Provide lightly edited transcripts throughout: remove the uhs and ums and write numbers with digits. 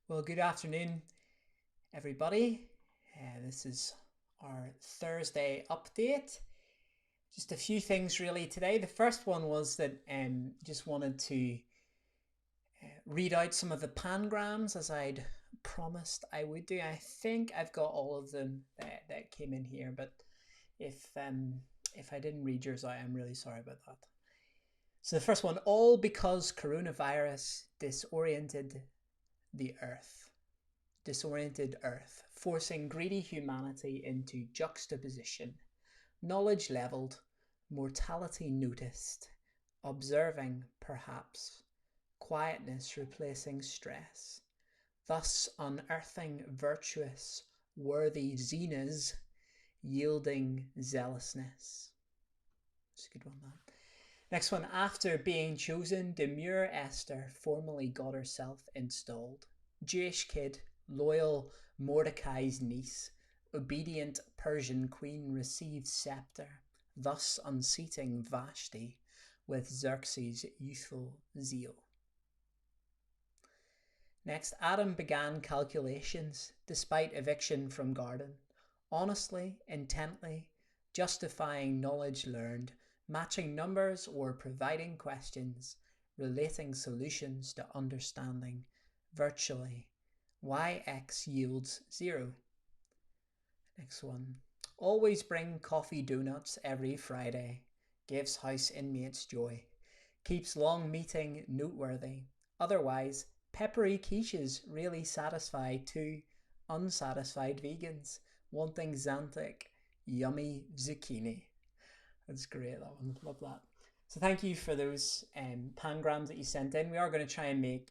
Well, good afternoon, everybody. This is our Thursday update. Just a few things really today. The first one was that just wanted to read out some of the pangrams as I'd promised I would do. I think I've got all of them that came in here, but if I didn't read yours out, I'm really sorry about that. So the first one, all because coronavirus disoriented Earth, forcing greedy humanity into juxtaposition, knowledge levelled, mortality noticed, observing, perhaps, quietness replacing stress, thus unearthing virtuous, worthy zenas, yielding zealousness. That's a good one, that. Next one, after being chosen, demure Esther formally got herself installed. Jewish kid, loyal Mordecai's niece, obedient Persian queen receives scepter, thus unseating Vashti with Xerxes' youthful zeal. Next, Adam began calculations despite eviction from garden, honestly, intently, justifying knowledge learned, matching numbers or providing questions, relating solutions to understanding, virtually. Yx yields 0. Next one. Always bring coffee donuts every Friday. Gives house inmates joy. Keeps long meeting noteworthy. Otherwise, peppery quiches really satisfy two unsatisfied vegans wanting Xanthic, yummy zucchini. That's great, that one. Love that. So thank you for those pangrams that you sent in. We are going to try and make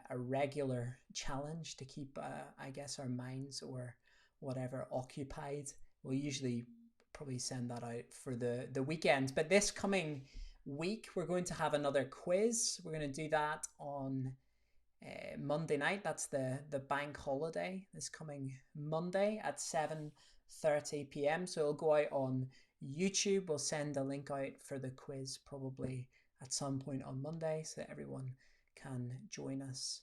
a regular challenge to keep, I guess, our minds or whatever occupied. We'll usually probably send that out for the weekend. But this coming week, we're going to have another quiz. We're going to do that on Monday night. That's the bank holiday this coming Monday at 7:30 p.m. So it'll go out on YouTube. We'll send a link out for the quiz probably at some point on Monday so that everyone can join us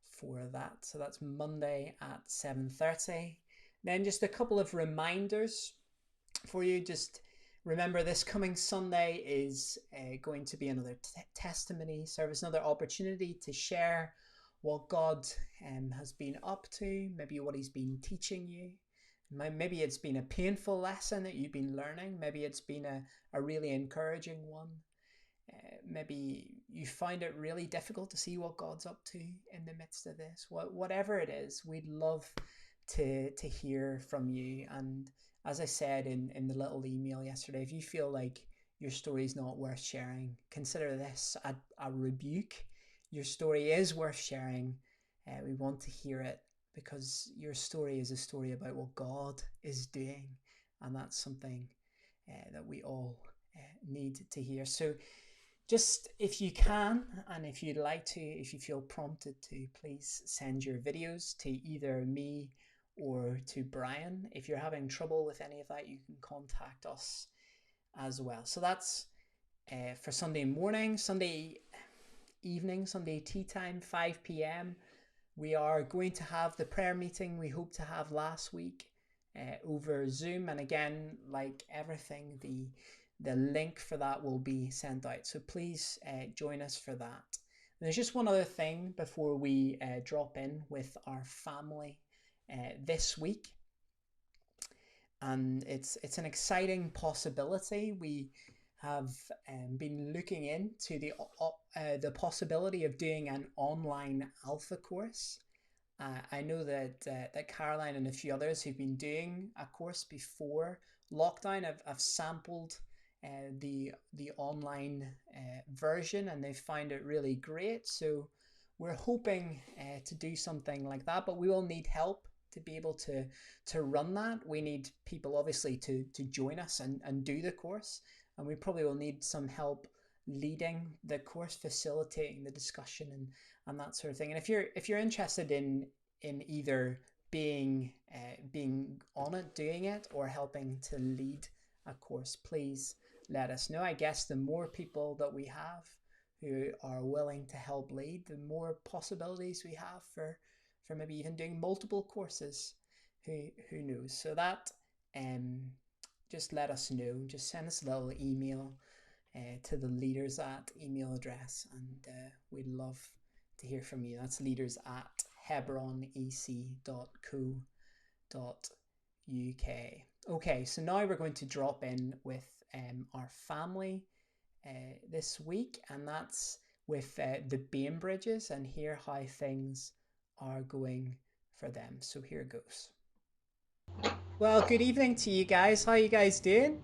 for that. So that's Monday at 7:30. Then just a couple of reminders for you. Just remember, this coming Sunday is going to be another testimony service, another opportunity to share what God has been up to, maybe what he's been teaching you. Maybe it's been a painful lesson that you've been learning. Maybe it's been a really encouraging one. Maybe you find it really difficult to see what God's up to in the midst of this. Whatever it is, we'd love to hear from you. And as I said in the little email yesterday, if you feel like your story is not worth sharing, consider this a rebuke. Your story is worth sharing. We want to hear it because your story is a story about what God is doing, and that's something that we all need to hear. So just if you can, and if you'd like to, if you feel prompted to, please send your videos to either me or to Brian. If you're having trouble with any of that, you can contact us as well. So that's for Sunday morning. Sunday evening, Sunday tea time, 5 p.m. We are going to have the prayer meeting we hope to have last week over Zoom. And again, like everything, the link for that will be sent out. So please join us for that. And there's just one other thing before we drop in with our family this week. And it's an exciting possibility. We have been looking into the possibility of doing an online alpha course. I know that Caroline and a few others who've been doing a course before lockdown have sampled the online version, and they find it really great. So we're hoping to do something like that, but we will need help to be able to run that. We need people obviously to join us and do the course, and we probably will need some help leading the course, facilitating the discussion and that sort of thing. And if you're interested in either being on it, doing it, or helping to lead a course, please let us know. I guess the more people that we have who are willing to help lead, the more possibilities we have for for maybe even doing multiple courses. Who knows? So that just let us know. Just send us a little email to the leaders at email address, and we'd love to hear from you. That's leaders at hebronec.co.uk. Okay, so now we're going to drop in with our family this week, and that's with the Bainbridges, and hear how things are going for them. So here goes. Well, good evening to you guys. How are you guys doing?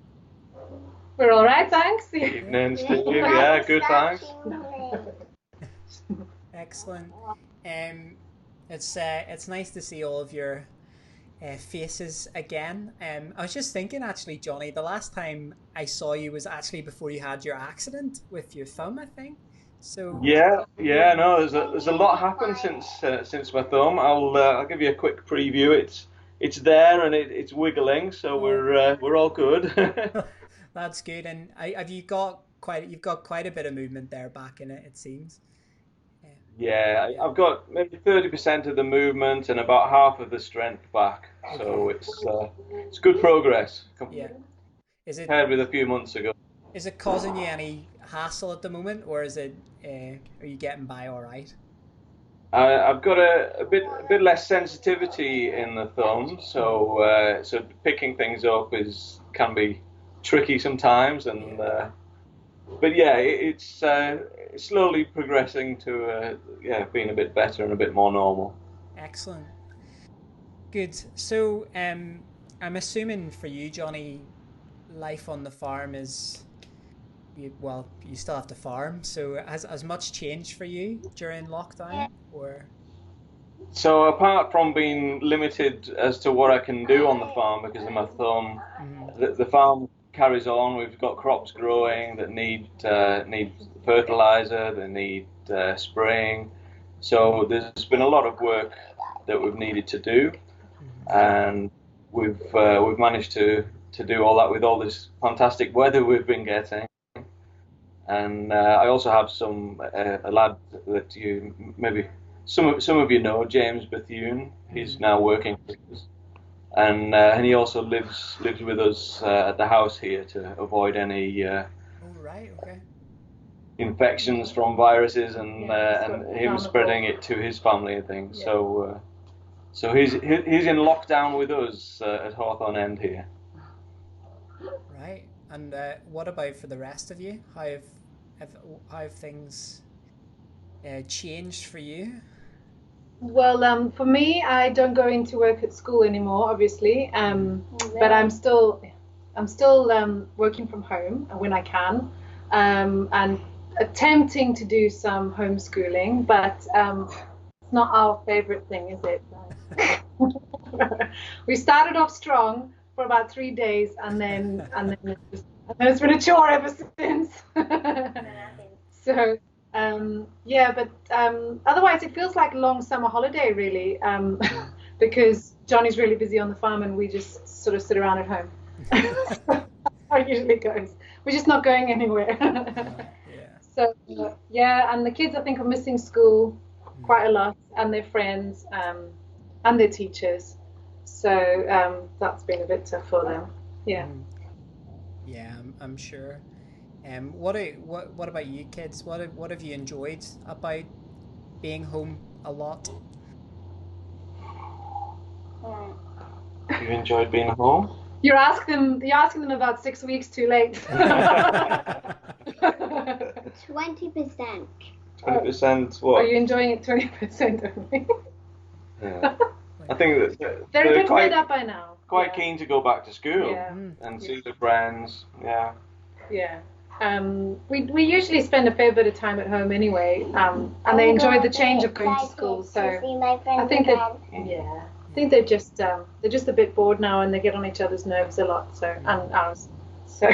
We're all right, thanks. Evening, Steve. Yeah, good, thanks. Excellent. It's nice to see all of your faces again. I was just thinking, actually, Johnny, the last time I saw you was actually before you had your accident with your thumb, I think. So no, there's a lot happened since my thumb. I'll give you a quick preview. It's there and it's wiggling, so we're all good. That's good. And you've got quite a bit of movement there back in it. It seems. Yeah, I've got maybe 30% of the movement and about half of the strength back. So it's good progress. Yeah. Compared with a few months ago. Is it causing you any hassle at the moment, or is it? Are you getting by all right? I've got a bit less sensitivity in the thumb, so picking things up can be tricky sometimes, and but yeah, it's slowly progressing to being a bit better and a bit more normal. Excellent, good. So I'm assuming for you, Johnny, life on the farm is. You still have to farm. So has much changed for you during lockdown, or? So apart from being limited as to what I can do on the farm because of my thumb, the farm carries on. We've got crops growing that need fertilizer, they need spraying. So there's been a lot of work that we've needed to do, and we've managed to do all that with all this fantastic weather we've been getting. And I also have a lad that you maybe some of you know, James Bethune. He's now working for us, and he also lives with us at the house here to avoid any infections from viruses and him spreading it to his family and things. Yeah. So he's in lockdown with us at Hawthorne End here. Right. And what about for the rest of you? How have things changed for you? Well, for me, I don't go into work at school anymore, obviously. But I'm still working from home when I can, and attempting to do some homeschooling. But it's not our favorite thing, is it? We started off strong for about 3 days, and then it's been a chore ever since. So but otherwise it feels like a long summer holiday, really, because Johnny's really busy on the farm and we just sort of sit around at home. That's how it usually goes. We're just not going anywhere. So and the kids, I think, are missing school quite a lot, and their friends, and their teachers. So that's been a bit tough for them. Yeah. Yeah, I'm sure. What about you kids? What have you enjoyed about being home a lot? You enjoyed being home? You're asking them about 6 weeks too late. 20%. 20% what? Are you enjoying it 20% only? Yeah. I think that they're a bit fed up by now. Quite keen to go back to school and see the friends. Yeah. Yeah. We usually spend a fair bit of time at home anyway, and they enjoy the change of going to school. So I think they're just a bit bored now, and they get on each other's nerves a lot. So and ours. So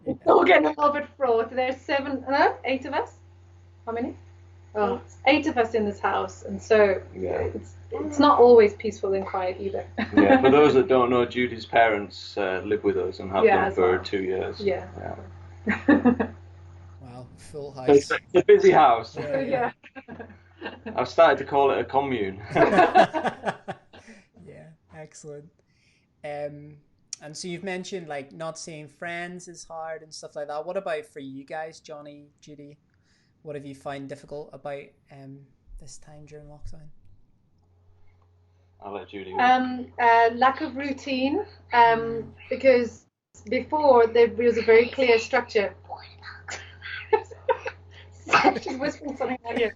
it's all getting a little bit fraught. There's 8 of us. How many? Oh, 8 of us in this house, and so it's not always peaceful and quiet either. Yeah, for those that don't know, Judy's parents live with us and have done for 2 years. Yeah. Wow, full house. It's a busy house. Yeah. I've started to call it a commune. Yeah, excellent. And so you've mentioned like not seeing friends is hard and stuff like that. What about for you guys, Johnny, Judy? What have you found difficult about this time during lockdown? I'll let Judy go. Lack of routine, because before there was a very clear structure. She's whispering something out here.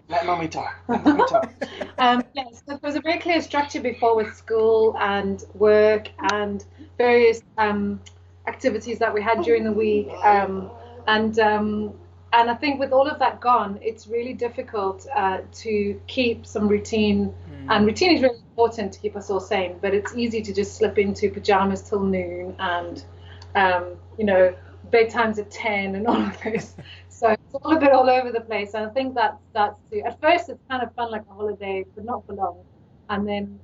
Let mommy talk. Let mommy talk. Yes, there was a very clear structure before with school and work and various activities that we had during the week. And I think with all of that gone, it's really difficult to keep some routine. And routine is really important to keep us all sane, but it's easy to just slip into pajamas till noon and, bedtimes at 10 and all of this. So it's all a bit all over the place. And I think that starts to, at first it's kind of fun like a holiday, but not for long. And then,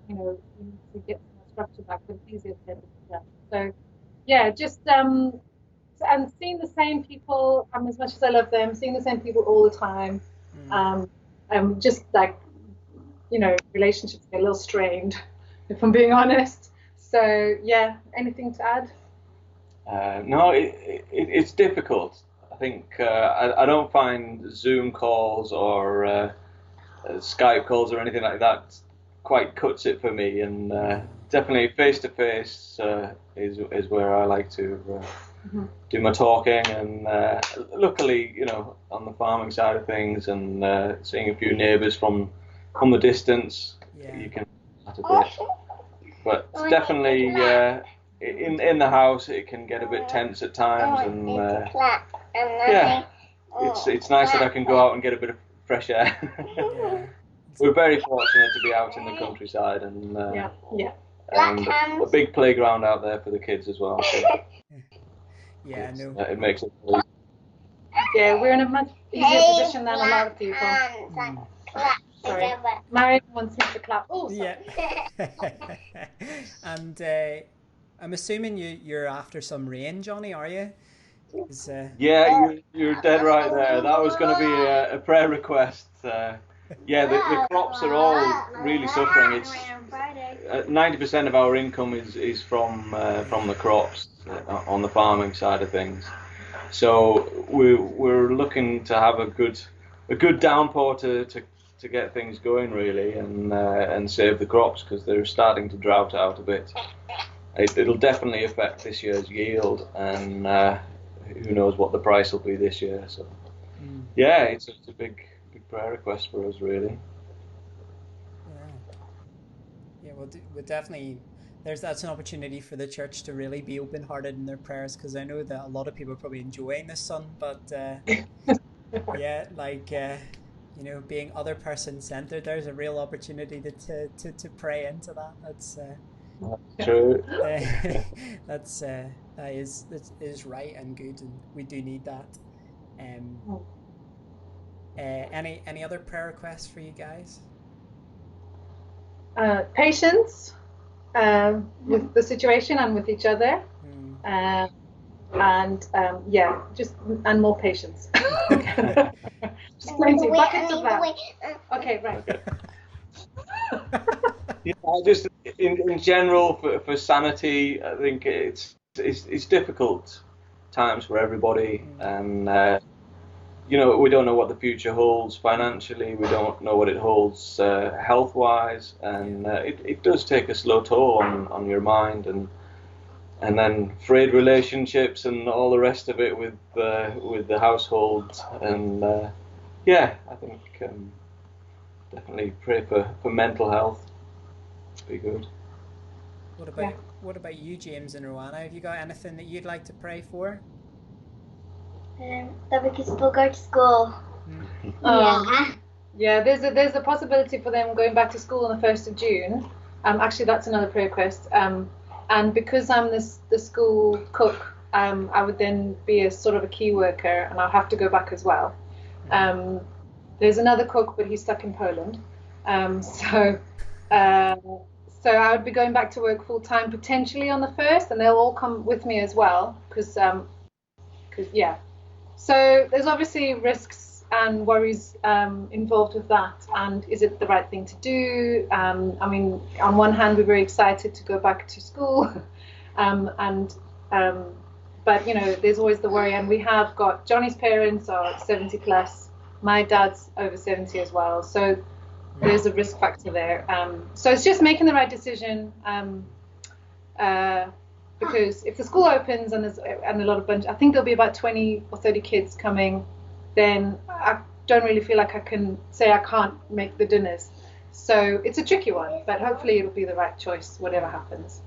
you need to get some structure back, but it's easier said than done. So, yeah, just, and seeing the same people, as much as I love them, seeing the same people all the time, just like, relationships get a little strained, if I'm being honest. So, yeah, anything to add? No, it's difficult. I think I don't find Zoom calls or Skype calls or anything like that quite cuts it for me, and definitely face to face is where I like to do my talking. And luckily, on the farming side of things, and seeing a few neighbours from the distance, you can chat a bit. But definitely in the house, it can get a bit tense at times, and it's nice that I can go out and get a bit of fresh air. We're very fortunate to be out in the countryside, and a big playground out there for the kids as well. So it makes it. Yeah, we're in a much easier position than a lot of people. Sorry, Marion wants him to clap. Oh, sorry. Yeah. And I'm assuming you're after some rain, Johnny, are you? Yeah, you're dead right there. That was going to be a prayer request. The crops are all really suffering. It's 90% of our income is from the crops on the farming side of things. So we're looking to have a good downpour to get things going really, and save the crops, because they're starting to drought out a bit. It'll definitely affect this year's yield, and who knows what the price will be this year. So it's a big prayer request for us really. We'll definitely, that's an opportunity for the church to really be open-hearted in their prayers, because I know that a lot of people are probably enjoying the sun, but being other person centered, there's a real opportunity to pray into that. That's true. That is right and good, and we do need that. Any other prayer requests for you guys? Patience with the situation and with each other, and more patience. Just plenty, buckets of that. Okay, right. Just in general for sanity, I think it's difficult times for everybody, and we don't know what the future holds financially. We don't know what it holds health-wise, and it does take a slow toll on your mind, and then frayed relationships and all the rest of it with the household, and I think definitely pray for mental health. Be good. What about you, James and Rowana? Have you got anything that you'd like to pray for? That we can still go to school. There's a possibility for them going back to school on the 1st of June. Actually, that's another prayer request. And because I'm the school cook, I would then be a sort of a key worker, and I'll have to go back as well. There's another cook, but he's stuck in Poland. So I would be going back to work full time potentially on the 1st, and they'll all come with me as well, because So there's obviously risks and worries involved with that, and is it the right thing to do? I mean, on one hand, we're very excited to go back to school, but you know, there's always the worry. And we have got Johnny's parents are 70 plus, my dad's over 70 as well, so there's a risk factor there. So it's just making the right decision. Because if the school opens and there's a lot of I think there'll be about 20 or 30 kids coming, then I don't really feel like I can say I can't make the dinners. So it's a tricky one, but hopefully it'll be the right choice, whatever happens.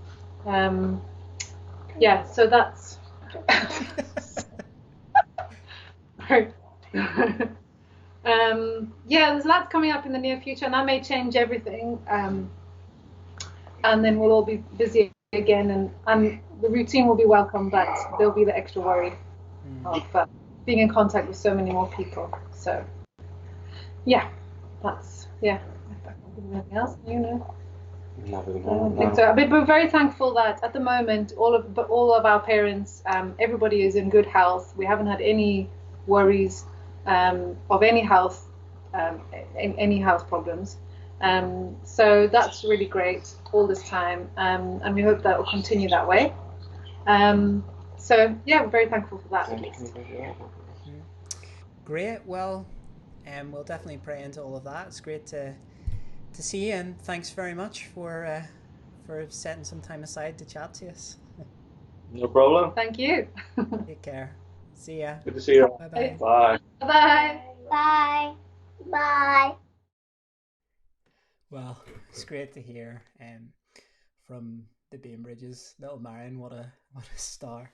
Yeah, so that's right. Yeah, there's lots coming up in the near future, and that may change everything. And then we'll all be busy again, and the routine will be welcome, but there'll be the extra worry of being in contact with so many more people. So yeah, that's anything else, you know. I don't think so. But we're very thankful that at the moment all of our parents, everybody is in good health. We haven't had any worries of any health problems. So that's really great all this time, and we hope that will continue that way. So yeah, we're very thankful for that. Great. Well, we'll definitely pray into all of that. It's great to see you, and thanks very much for setting some time aside to chat to us. No problem. Thank you. Take care. See ya. Good to see you. Bye-bye. Bye. Bye. Bye. Bye. Well, it's great to hear from the Bainbridges. Little Marion, what a star.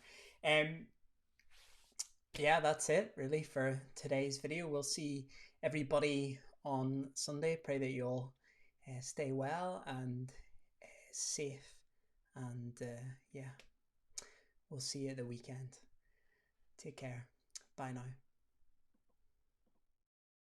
Yeah, that's it really for today's video. We'll see everybody on Sunday. Pray that you all stay well and safe, and yeah, we'll see you at the weekend. Take care. Bye now.